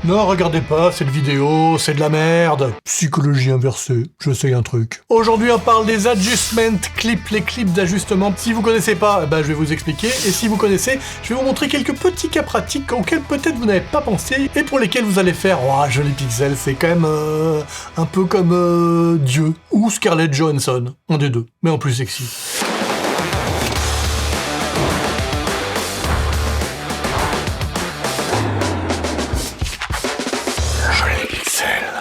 Non, regardez pas, cette vidéo, c'est de la merde. Psychologie inversée, j'essaye un truc. Aujourd'hui, on parle des adjustment clips, les clips d'ajustement. Si vous connaissez pas, je vais vous expliquer. Et si vous connaissez, je vais vous montrer quelques petits cas pratiques auxquels peut-être vous n'avez pas pensé et pour lesquels vous allez faire « Ouah, joli pixel, c'est quand même un peu comme Dieu ou Scarlett Johansson. » Un des deux, mais en plus sexy.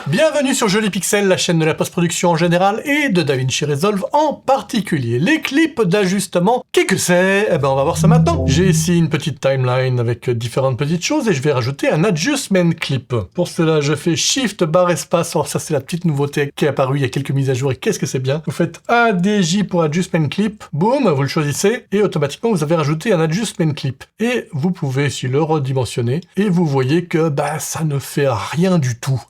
Bienvenue sur Joli Pixel, la chaîne de la post-production en général et de DaVinci Resolve en particulier. Les clips d'ajustement, qu'est-ce que c'est? On va voir ça maintenant. J'ai ici une petite timeline avec différentes petites choses et je vais rajouter un adjustment clip. Pour cela, je fais Shift barre espace. Alors ça, c'est la petite nouveauté qui est apparue il y a quelques mises à jour et qu'est-ce que c'est bien. Vous faites ADJ pour adjustment clip, boum, vous le choisissez et automatiquement vous avez rajouté un adjustment clip. Et vous pouvez ici le redimensionner et vous voyez que ça ne fait rien du tout.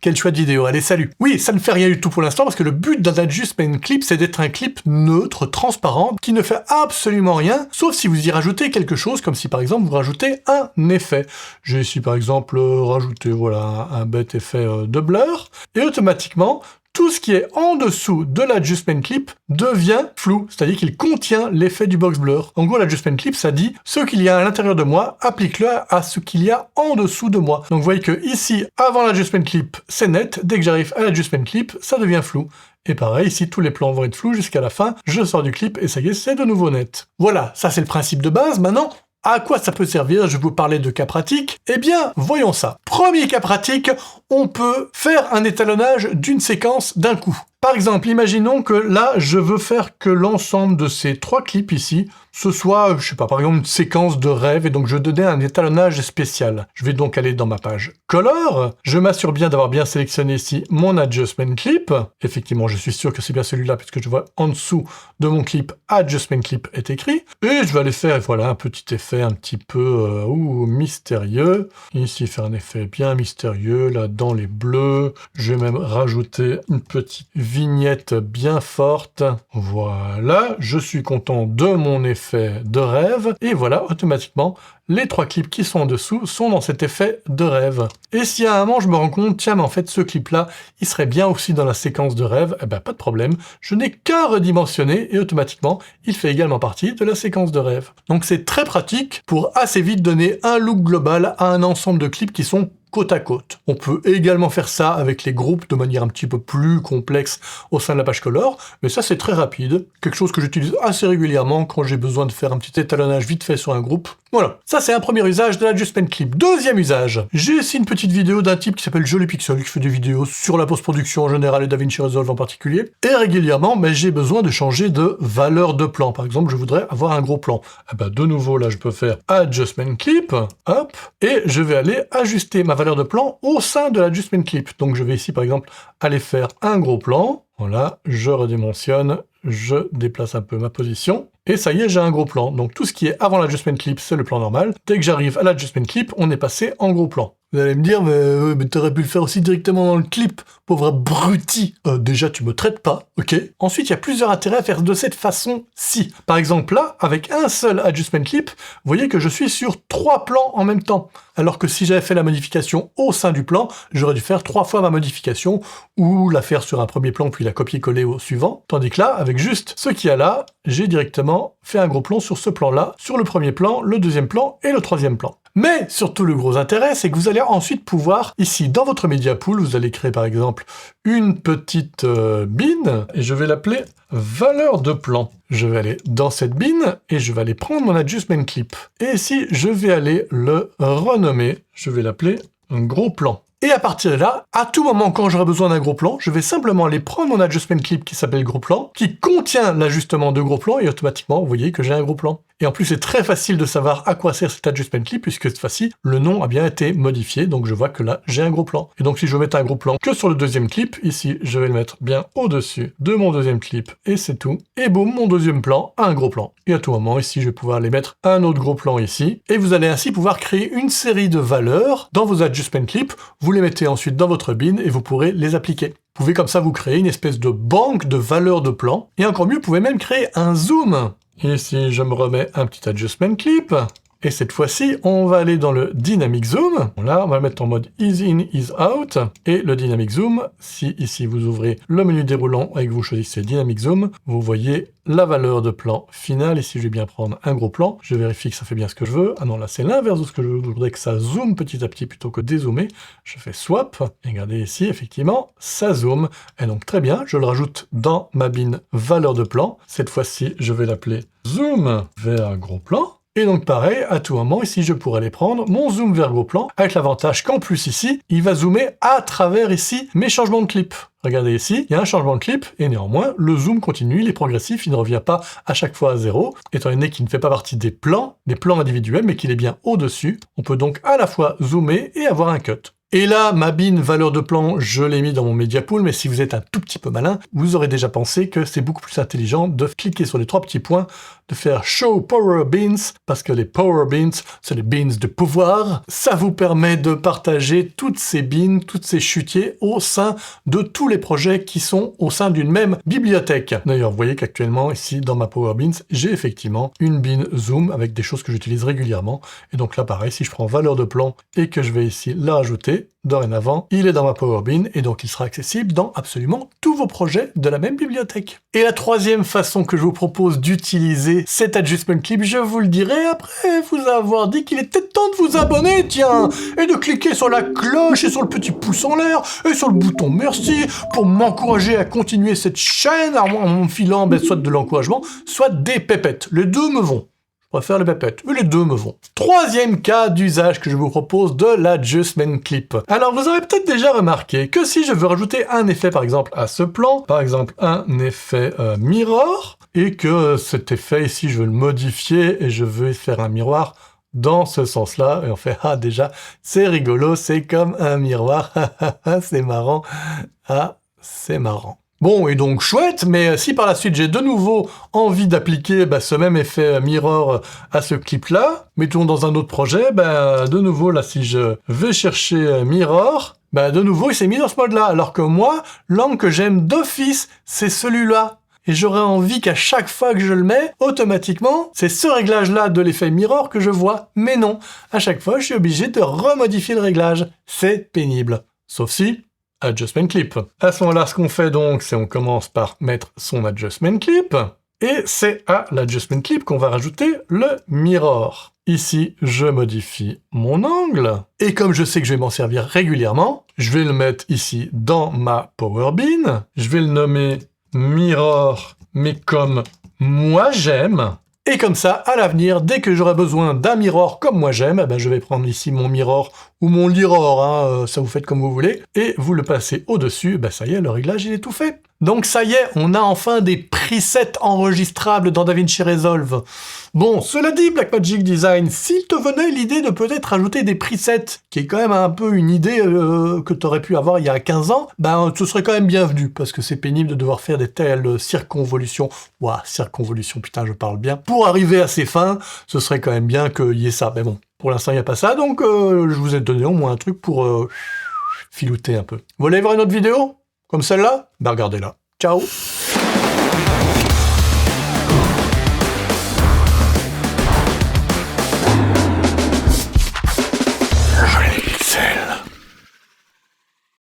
Quel choix de vidéo, allez salut. Oui, ça ne fait rien du tout pour l'instant parce que le but d'un adjustment clip c'est d'être un clip neutre, transparent, qui ne fait absolument rien, sauf si vous y rajoutez quelque chose, comme si par exemple vous rajoutez un effet. J'ai ici par exemple rajouté voilà un bête effet de blur, et automatiquement, tout ce qui est en dessous de l'adjustment clip devient flou, c'est-à-dire qu'il contient l'effet du box blur. En gros, l'adjustment clip, ça dit ce qu'il y a à l'intérieur de moi, applique-le à ce qu'il y a en dessous de moi. Donc vous voyez que ici, avant l'adjustment clip, c'est net. Dès que j'arrive à l'adjustment clip, ça devient flou. Et pareil, ici, tous les plans vont être flous jusqu'à la fin. Je sors du clip et ça y est, c'est de nouveau net. Voilà, ça c'est le principe de base. Maintenant, à quoi ça peut servir? Je vais vous parler de cas pratiques. Eh bien, voyons ça. Premier cas pratique, on peut faire un étalonnage d'une séquence d'un coup. Par exemple, imaginons que là, je veux faire que l'ensemble de ces trois clips ici, ce soit, je sais pas, par exemple, une séquence de rêve, et donc je donnais un étalonnage spécial. Je vais donc aller dans ma page Color, je m'assure bien d'avoir bien sélectionné ici mon adjustment clip. Effectivement, je suis sûr que c'est bien celui-là, puisque je vois en dessous de mon clip, adjustment clip est écrit. Et je vais aller faire, voilà, un petit effet un petit peu mystérieux. Ici, faire un effet bien mystérieux, là, dans les bleus. Je vais même rajouter une petite vignette bien forte. Voilà, je suis content de mon effet de rêve. Et voilà, automatiquement, les trois clips qui sont en dessous sont dans cet effet de rêve. Et si à un moment je me rends compte, tiens, mais en fait, ce clip-là, il serait bien aussi dans la séquence de rêve, pas de problème. Je n'ai qu'à redimensionner et automatiquement, il fait également partie de la séquence de rêve. Donc c'est très pratique pour assez vite donner un look global à un ensemble de clips qui sont côte à côte. On peut également faire ça avec les groupes de manière un petit peu plus complexe au sein de la page Color, mais ça c'est très rapide, quelque chose que j'utilise assez régulièrement quand j'ai besoin de faire un petit étalonnage vite fait sur un groupe. Voilà, ça c'est un premier usage de l'adjustment clip. Deuxième usage, j'ai ici une petite vidéo d'un type qui s'appelle Joli Pixel, qui fait des vidéos sur la post-production en général et DaVinci Resolve en particulier, et régulièrement, j'ai besoin de changer de valeur de plan. Par exemple, je voudrais avoir un gros plan. De nouveau, là, je peux faire adjustment clip, hop, et je vais aller ajuster ma valeur de plan au sein de l'adjustment clip. Donc je vais ici par exemple aller faire un gros plan, voilà, je redimensionne, je déplace un peu ma position, et ça y est, j'ai un gros plan. Donc tout ce qui est avant l'adjustment clip, c'est le plan normal. Dès que j'arrive à l'adjustment clip, on est passé en gros plan. Vous allez me dire, mais t'aurais pu le faire aussi directement dans le clip, pauvre abruti. Déjà, tu me traites pas, ok? Ensuite, il y a plusieurs intérêts à faire de cette façon-ci. Par exemple, là, avec un seul adjustment clip, vous voyez que je suis sur 3 plans en même temps. Alors que si j'avais fait la modification au sein du plan, j'aurais dû faire 3 fois ma modification, ou la faire sur un premier plan, puis la copier-coller au suivant. Tandis que là, avec juste ce qu'il y a là, j'ai directement fait un gros plan sur ce plan-là, sur le premier plan, le deuxième plan et le troisième plan. Mais surtout le gros intérêt, c'est que vous allez ensuite pouvoir, ici dans votre media pool, vous allez créer par exemple une petite bin, et je vais l'appeler valeur de plan. Je vais aller dans cette bin, et je vais aller prendre mon adjustment clip. Et ici, je vais aller le renommer, je vais l'appeler un gros plan. Et à partir de là, à tout moment quand j'aurai besoin d'un gros plan, je vais simplement aller prendre mon adjustment clip qui s'appelle gros plan, qui contient l'ajustement de gros plan, et automatiquement, vous voyez que j'ai un gros plan. Et en plus, c'est très facile de savoir à quoi sert cet adjustment clip, puisque cette fois-ci, le nom a bien été modifié, donc je vois que là, j'ai un gros plan. Et donc si je veux mettre un gros plan que sur le deuxième clip, ici, je vais le mettre bien au-dessus de mon deuxième clip, et c'est tout. Et boum, mon deuxième plan a un gros plan. Et à tout moment, ici, je vais pouvoir aller mettre un autre gros plan ici, et vous allez ainsi pouvoir créer une série de valeurs dans vos adjustment clips. Vous les mettez ensuite dans votre bin, et vous pourrez les appliquer. Vous pouvez comme ça vous créer une espèce de banque de valeurs de plans, et encore mieux, vous pouvez même créer un zoom. Ici, je me remets un petit adjustment clip. Et cette fois-ci, on va aller dans le Dynamic Zoom. Là, on va le mettre en mode Ease In, Ease Out. Et le Dynamic Zoom, si ici vous ouvrez le menu déroulant et que vous choisissez Dynamic Zoom, vous voyez la valeur de plan finale. Ici, je vais bien prendre un gros plan. Je vérifie que ça fait bien ce que je veux. Ah non, là, c'est l'inverse de ce que je veux. Je voudrais que ça zoome petit à petit plutôt que dézoomer. Je fais Swap. Et regardez ici, effectivement, ça zoome. Et donc, très bien, je le rajoute dans ma bin valeur de plan. Cette fois-ci, je vais l'appeler Zoom vers gros plan. Et donc pareil, à tout moment, ici, je pourrais aller prendre mon zoom vers gros plan, avec l'avantage qu'en plus ici, il va zoomer à travers ici mes changements de clip. Regardez ici, il y a un changement de clip, et néanmoins, le zoom continue, il est progressif, il ne revient pas à chaque fois à 0, étant donné qu'il ne fait pas partie des plans individuels, mais qu'il est bien au-dessus. On peut donc à la fois zoomer et avoir un cut. Et là, ma bin valeur de plan, je l'ai mis dans mon media pool, mais si vous êtes un tout petit peu malin, vous aurez déjà pensé que c'est beaucoup plus intelligent de cliquer sur les 3 petits points, de faire Show Power Bins, parce que les Power Bins, c'est les bins de pouvoir. Ça vous permet de partager toutes ces bins, toutes ces chutiers au sein de tous les projets qui sont au sein d'une même bibliothèque. D'ailleurs, vous voyez qu'actuellement, ici, dans ma Power Bins, j'ai effectivement une bin Zoom avec des choses que j'utilise régulièrement. Et donc là, pareil, si je prends valeur de plan et que je vais ici la rajouter, dorénavant, il est dans ma Power Bin et donc il sera accessible dans absolument tous vos projets de la même bibliothèque. Et la troisième façon que je vous propose d'utiliser cet adjustment clip, je vous le dirai après vous avoir dit qu'il était temps de vous abonner, tiens, et de cliquer sur la cloche et sur le petit pouce en l'air et sur le bouton merci pour m'encourager à continuer cette chaîne en me filant soit de l'encouragement, soit des pépettes. Les deux me vont. Je préfère les pépettes, mais les deux me vont. Troisième cas d'usage que je vous propose de l'adjustment clip. Alors vous aurez peut-être déjà remarqué que si je veux rajouter un effet par exemple à ce plan, par exemple un effet mirror, et que cet effet ici je veux le modifier et je veux faire un miroir dans ce sens-là, et on fait ah déjà c'est rigolo, c'est comme un miroir, c'est marrant, ah c'est marrant. Bon, et donc chouette, mais si par la suite j'ai de nouveau envie d'appliquer ce même effet mirror à ce clip-là, mettons dans un autre projet, de nouveau là, si je vais chercher mirror, de nouveau il s'est mis dans ce mode-là, alors que moi, l'angle que j'aime d'office, c'est celui-là. Et j'aurais envie qu'à chaque fois que je le mets, automatiquement, c'est ce réglage-là de l'effet mirror que je vois. Mais non, à chaque fois, je suis obligé de remodifier le réglage. C'est pénible. Sauf si... adjustment clip. À ce moment-là, ce qu'on fait donc, c'est on commence par mettre son adjustment clip, et c'est à l'adjustment clip qu'on va rajouter le mirror. Ici, je modifie mon angle, et comme je sais que je vais m'en servir régulièrement, je vais le mettre ici dans ma Power Bin, je vais le nommer mirror, mais comme moi j'aime. Et comme ça, à l'avenir, dès que j'aurai besoin d'un mirror comme moi j'aime, je vais prendre ici mon mirror ou mon liror, ça vous faites comme vous voulez, et vous le passez au-dessus, ça y est, le réglage il est tout fait. Donc ça y est, on a enfin des presets enregistrables dans DaVinci Resolve. Bon, cela dit, Blackmagic Design, s'il te venait l'idée de peut-être ajouter des presets, qui est quand même un peu une idée que tu aurais pu avoir il y a 15 ans, ce serait quand même bienvenu, parce que c'est pénible de devoir faire des telles circonvolutions. Ouah, circonvolution, putain, je parle bien. Pour arriver à ces fins, ce serait quand même bien qu'il y ait ça. Mais bon, pour l'instant, il n'y a pas ça, donc je vous ai donné au moins un truc pour filouter un peu. Vous voulez voir une autre vidéo comme celle-là? Regardez-la. Ciao!